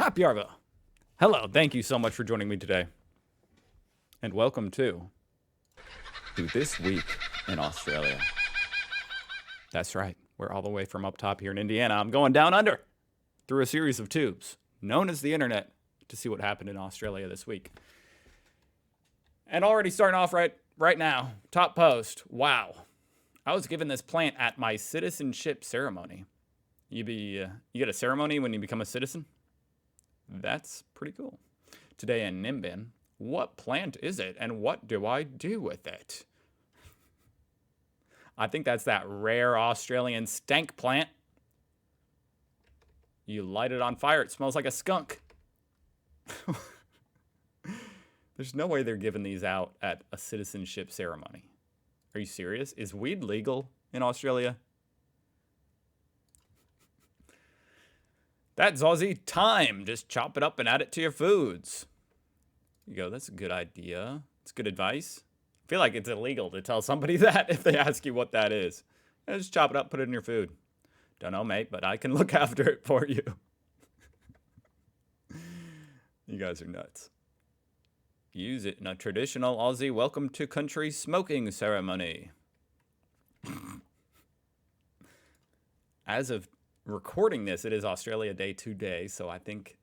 Happy Arvo. Hello, thank you so much for joining me today. And welcome to This Week in Australia. That's right, we're all the way from up top here in Indiana. I'm going down under through a series of tubes, known as the internet, to see what happened in Australia this week. And already starting off right now, top post. Wow. I was given this plant at my citizenship ceremony. You get a ceremony when you become a citizen? That's pretty cool. Today in Nimbin, what plant is it and what do I do with it? I think that's that rare Australian stank plant. You light it on fire, it smells like a skunk. There's no way they're giving these out at a citizenship ceremony. Are you serious? Is weed legal in Australia? That's Aussie time. Just chop it up and add it to your foods. You go, that's a good idea. It's good advice. I feel like it's illegal to tell somebody that if they ask you what that is. Just chop it up, put it in your food. Don't know, mate, but I can look after it for you. You guys are nuts. Use it in a traditional Aussie welcome to country smoking ceremony. As of recording this, it is Australia Day today, so I think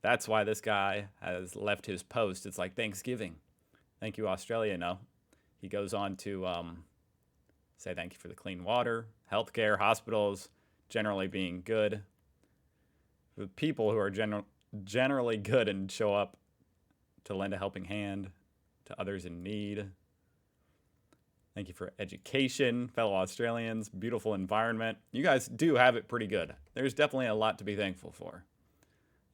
that's why this guy has left his post. It's like Thanksgiving. Thank you, Australia. No. He goes on to say thank you for the clean water, healthcare, hospitals, generally being good. The people who are generally good and show up to lend a helping hand to others in need. Thank you for education, fellow Australians, beautiful environment. You guys do have it pretty good. There's definitely a lot to be thankful for.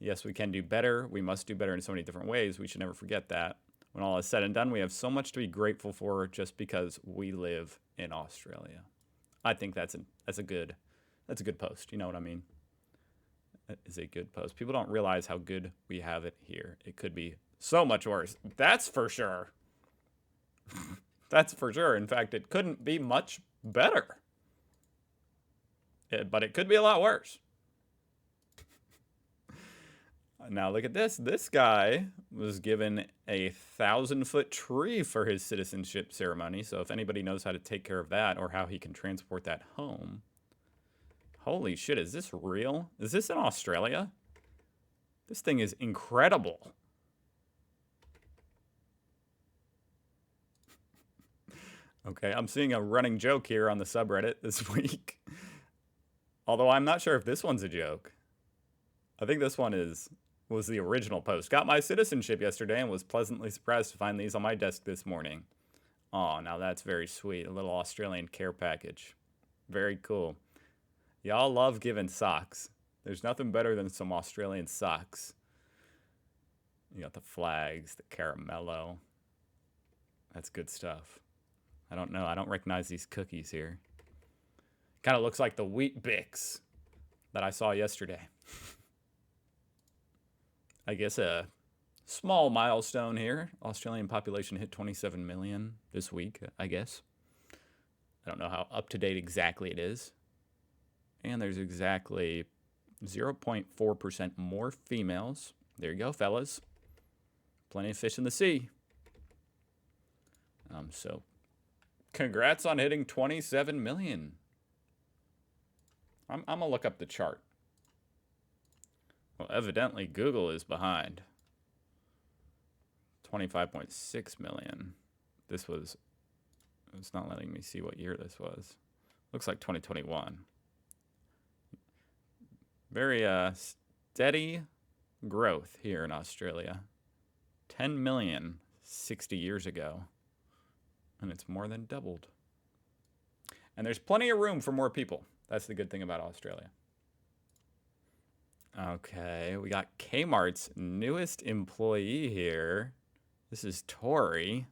Yes, we can do better. We must do better in so many different ways. We should never forget that. When all is said and done, we have so much to be grateful for just because we live in Australia. I think that's a good post. You know what I mean? That is a good post. People don't realize how good we have it here. It could be so much worse. That's for sure. That's for sure. In fact, it couldn't be much better. But it could be a lot worse. Now look at this. This guy was given a 1,000-foot tree for his citizenship ceremony. So if anybody knows how to take care of that or how he can transport that home. Holy shit, is this real? Is this in Australia? This thing is incredible. Okay, I'm seeing a running joke here on the subreddit this week. Although I'm not sure if this one's a joke. I think this one was the original post. Got my citizenship yesterday and was pleasantly surprised to find these on my desk this morning. Oh, now that's very sweet. A little Australian care package. Very cool. Y'all love giving socks. There's nothing better than some Australian socks. You got the flags, the caramello. That's good stuff. I don't know. I don't recognize these cookies here. Kind of looks like the Wheat Bix that I saw yesterday. I guess a small milestone here. Australian population hit 27 million this week, I guess. I don't know how up to date exactly it is. And there's exactly 0.4% more females. There you go, fellas. Plenty of fish in the sea. So congrats on hitting 27 million. I'm going to look up the chart. Well, evidently Google is behind. 25.6 million. It's not letting me see what year this was. Looks like 2021. Very steady growth here in Australia. 10 million 60 years ago. And it's more than doubled. And there's plenty of room for more people. That's the good thing about Australia. Okay, we got Kmart's newest employee here. This is Tori,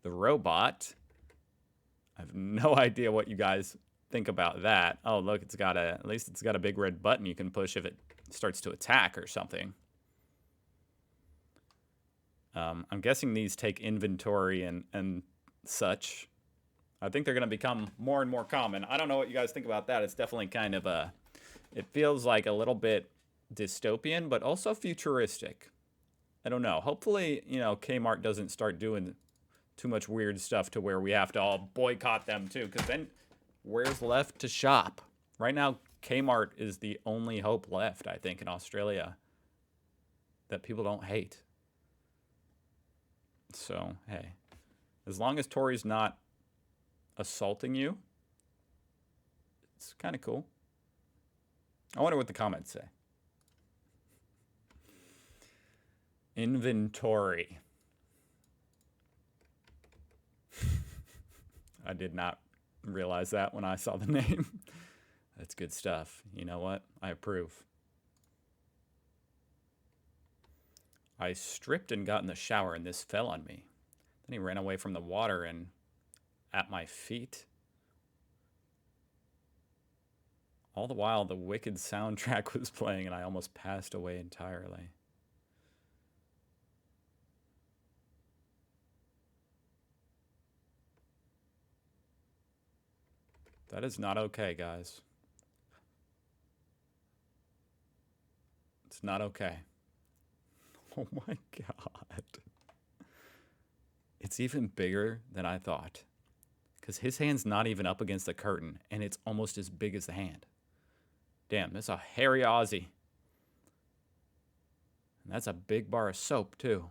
the robot. I have no idea what you guys think about that. Oh, look, at least it's got a big red button you can push if it starts to attack or something. I'm guessing these take inventory and such. I think they're going to become more and more common. I don't know what you guys think about that. It's definitely kind of it feels like a little bit dystopian, but also futuristic. I don't know. Hopefully, Kmart doesn't start doing too much weird stuff to where we have to all boycott them too, because then where's left to shop? Right now, Kmart is the only hope left, I think, in Australia that people don't hate. So, hey, as long as Tori's not assaulting you, it's kind of cool. I wonder what the comments say. Inventory. I did not realize that when I saw the name. That's good stuff. You know what? I approve. I stripped and got in the shower, and this fell on me. Then he ran away from the water and at my feet. All the while, the Wicked soundtrack was playing, and I almost passed away entirely. That is not okay, guys. It's not okay. Oh my god. It's even bigger than I thought. Because his hand's not even up against the curtain, and it's almost as big as the hand. Damn, that's a hairy Aussie. And that's a big bar of soap, too.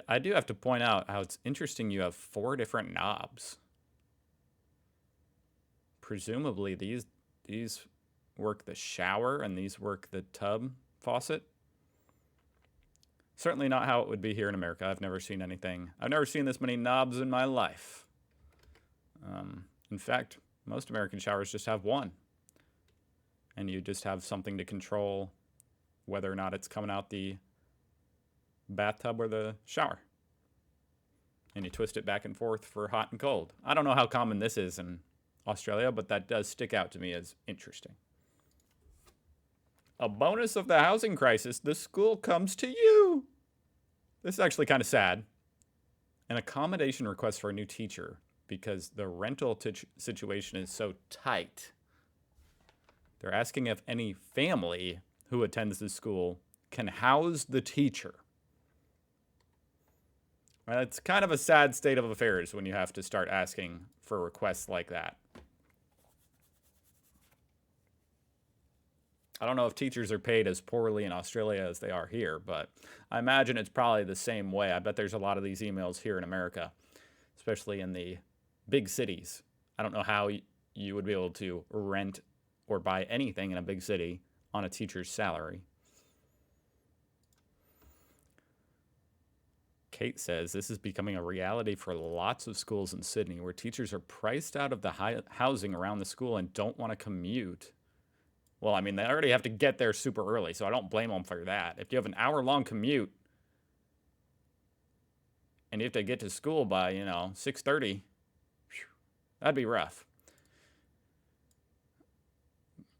I do have to point out how it's interesting you have 4 different knobs. Presumably, these work the shower, and these work the tub faucet. Certainly not how it would be here in America. I've never seen this many knobs in my life. In fact, most American showers just have one. And you just have something to control whether or not it's coming out the bathtub or the shower. And you twist it back and forth for hot and cold. I don't know how common this is in Australia, but that does stick out to me as interesting. A bonus of the housing crisis, the school comes to you. This is actually kind of sad. An accommodation request for a new teacher because the rental situation is so tight. They're asking if any family who attends the school can house the teacher. Well, it's kind of a sad state of affairs when you have to start asking for requests like that. I don't know if teachers are paid as poorly in Australia as they are here, but I imagine it's probably the same way. I bet there's a lot of these emails here in America, especially in the big cities. I don't know how you would be able to rent or buy anything in a big city on a teacher's salary. Kate says this is becoming a reality for lots of schools in Sydney where teachers are priced out of the housing around the school and don't want to commute. Well, I mean, they already have to get there super early, so I don't blame them for that. If you have an hour-long commute and you have to get to school by, 6:30, that'd be rough.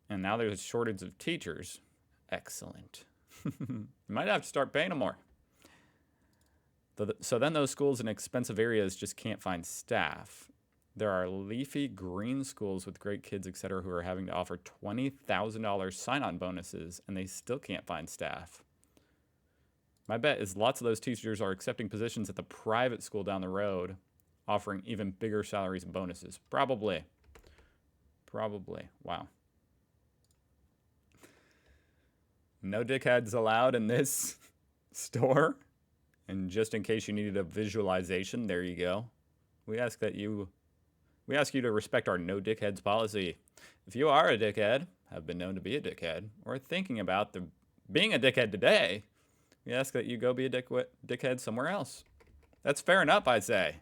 And now there's a shortage of teachers. Excellent. You might have to start paying them more. So then those schools in expensive areas just can't find staff. There are leafy green schools with great kids, etc., who are having to offer $20,000 sign-on bonuses, and they still can't find staff. My bet is lots of those teachers are accepting positions at the private school down the road, offering even bigger salaries and bonuses. Probably. Wow. No dickheads allowed in this store. And just in case you needed a visualization, there you go. We ask you to respect our no dickheads policy. If you are a dickhead, have been known to be a dickhead, or thinking about being a dickhead today, we ask that you go be a dickhead somewhere else. That's fair enough, I say.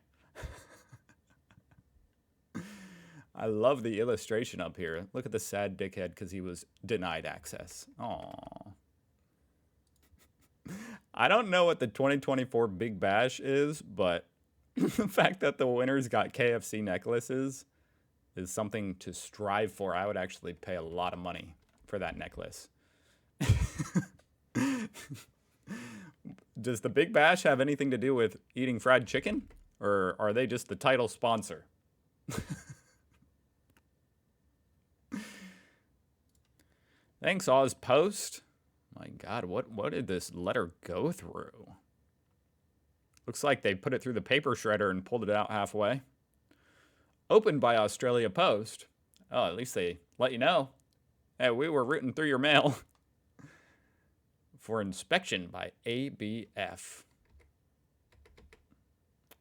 I love the illustration up here. Look at the sad dickhead because he was denied access. Aww. I don't know what the 2024 Big Bash is, but the fact that the winners got KFC necklaces is something to strive for. I would actually pay a lot of money for that necklace. Does the Big Bash have anything to do with eating fried chicken? Or are they just the title sponsor? Thanks, Oz Post. My God, what did this letter go through? Looks like they put it through the paper shredder and pulled it out halfway. Opened by Australia Post. Oh, at least they let you know. Hey, we were rooting through your mail. For inspection by ABF.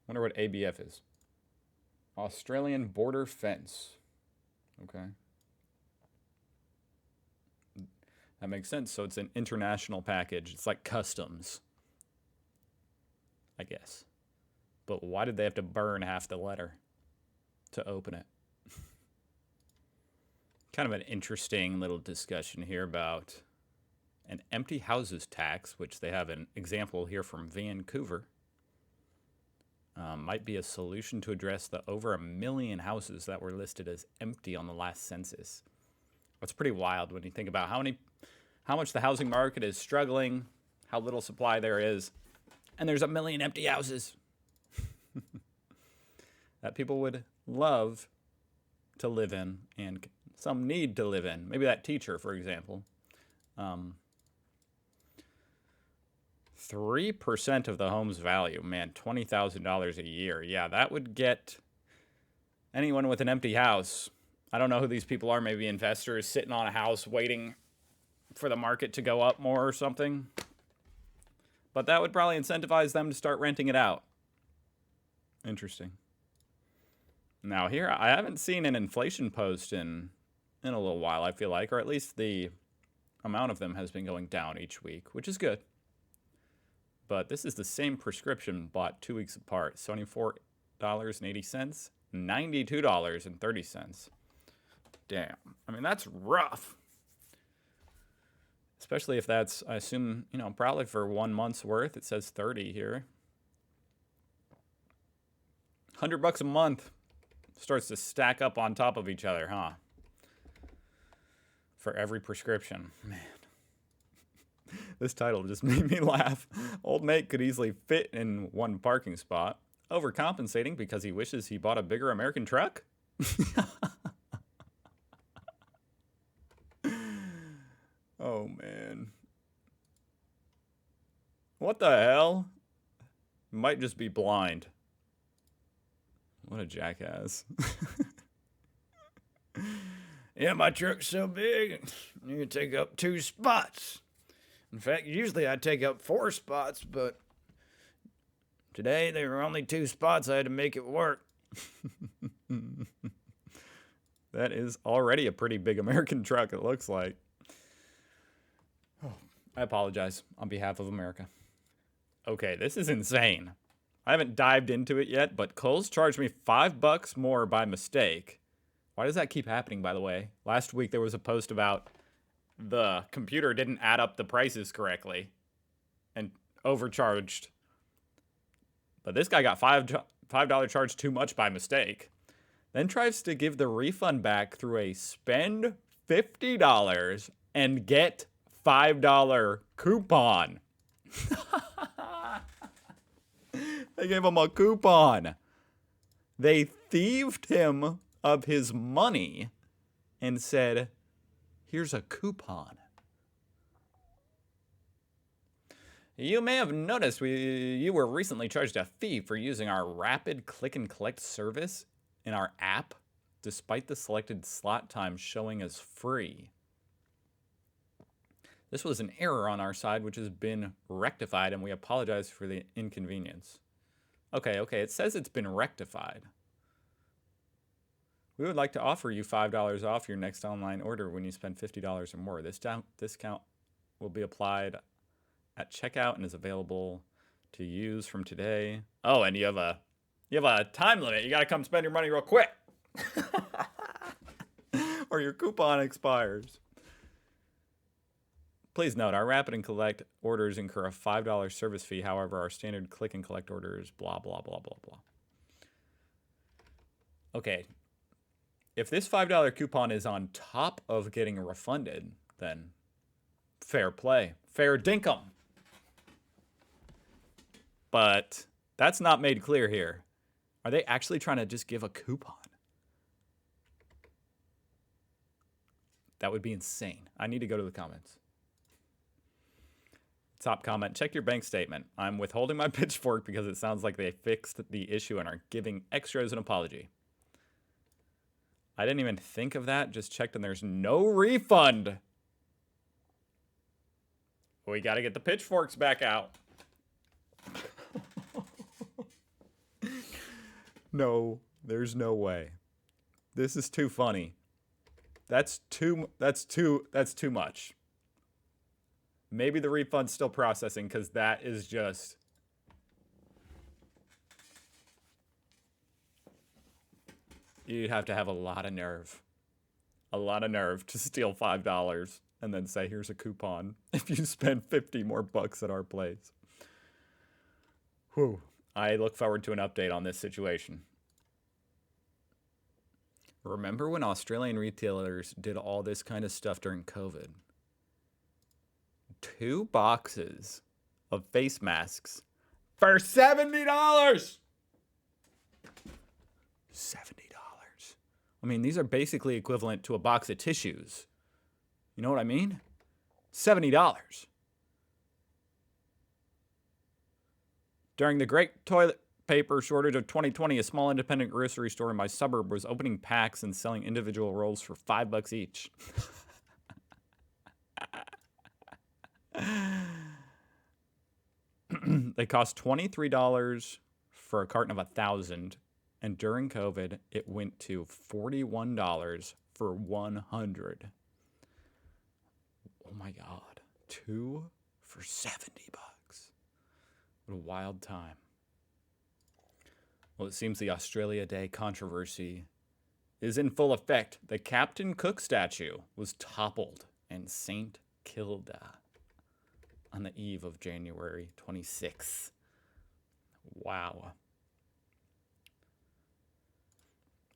Wonder what ABF is. Australian Border Fence. Okay. That makes sense. So it's an international package. It's like customs, I guess. But why did they have to burn half the letter to open it? Kind of an interesting little discussion here about an empty houses tax, which they have an example here from Vancouver. Might be a solution to address the over 1 million houses that were listed as empty on the last census. It's pretty wild when you think about how much the housing market is struggling, how little supply there is, and there's 1 million empty houses that people would love to live in and some need to live in. Maybe that teacher, for example. 3% of the home's value, man, $20,000 a year. Yeah, that would get anyone with an empty house. I don't know who these people are, maybe investors sitting on a house waiting for the market to go up more or something. But that would probably incentivize them to start renting it out. Interesting. Now here, I haven't seen an inflation post in a little while, I feel like, or at least the amount of them has been going down each week, which is good. But this is the same prescription bought 2 weeks apart. $74.80, $92.30. Damn. I mean, that's rough. Especially if that's, I assume, probably for 1 month's worth. It says 30 here. $100 a month starts to stack up on top of each other, huh? For every prescription. Man. This title just made me laugh. Old mate could easily fit in one parking spot, overcompensating because he wishes he bought a bigger American truck? Oh, man. What the hell? Might just be blind. What a jackass. Yeah, my truck's so big, you can take up 2 spots. In fact, usually I take up 4 spots, but today there were only 2 spots. I had to make it work. That is already a pretty big American truck, it looks like. Oh, I apologize on behalf of America. Okay, this is insane. I haven't dived into it yet, but Kohl's charged me $5 more by mistake. Why does that keep happening, by the way? Last week there was a post about the computer didn't add up the prices correctly and overcharged. But this guy got $5 charge too much by mistake. Then tries to give the refund back through a spend $50 and get $5 coupon. They gave him a coupon. They thieved him of his money and said, here's a coupon. You may have noticed you were recently charged a fee for using our rapid click and collect service in our app, despite the selected slot time showing as free. This was an error on our side, which has been rectified, and we apologize for the inconvenience. Okay, it says it's been rectified. We would like to offer you $5 off your next online order when you spend $50 or more. This discount will be applied at checkout and is available to use from today. Oh, and you have a time limit. You got to come spend your money real quick. Or your coupon expires. Please note, our rapid and collect orders incur a $5 service fee. However, our standard click and collect orders, blah, blah, blah, blah, blah. Okay. If this $5 coupon is on top of getting refunded, then fair play. Fair dinkum. But that's not made clear here. Are they actually trying to just give a coupon? That would be insane. I need to go to the comments. Top comment, check your bank statement. I'm withholding my pitchfork because it sounds like they fixed the issue and are giving extra as an apology. I didn't even think of that. Just checked and there's no refund. We got to get the pitchforks back out. No, there's no way. This is too funny. That's too much. Maybe the refund's still processing because that is just... You'd have to have a lot of nerve. A lot of nerve to steal $5 and then say, here's a coupon if you spend 50 more bucks at our place. Whew. I look forward to an update on this situation. Remember when Australian retailers did all this kind of stuff during COVID? 2 boxes of face masks for $70. $70. I mean, these are basically equivalent to a box of tissues. You know what I mean? $70. During the great toilet paper shortage of 2020, a small independent grocery store in my suburb was opening packs and selling individual rolls for $5 each. They cost $23 for a carton of 1,000, and during COVID, it went to $41 for 100. Oh my God, 2 for $70. What a wild time. Well, it seems the Australia Day controversy is in full effect. The Captain Cook statue was toppled in St. Kilda on the eve of January 26th. Wow.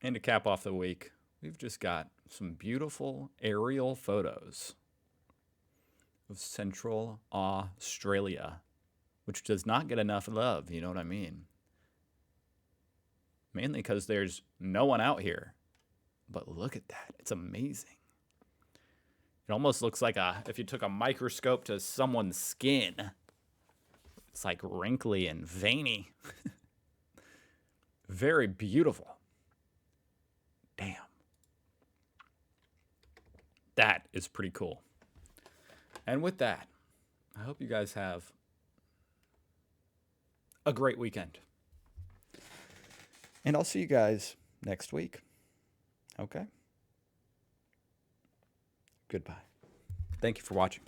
And to cap off the week, we've just got some beautiful aerial photos of Central Australia, which does not get enough love, you know what I mean? Mainly because there's no one out here. But look at that. It's amazing. It almost looks like if you took a microscope to someone's skin. It's like wrinkly and veiny. Very beautiful. Damn. That is pretty cool. And with that, I hope you guys have a great weekend. And I'll see you guys next week. Okay? Goodbye. Thank you for watching.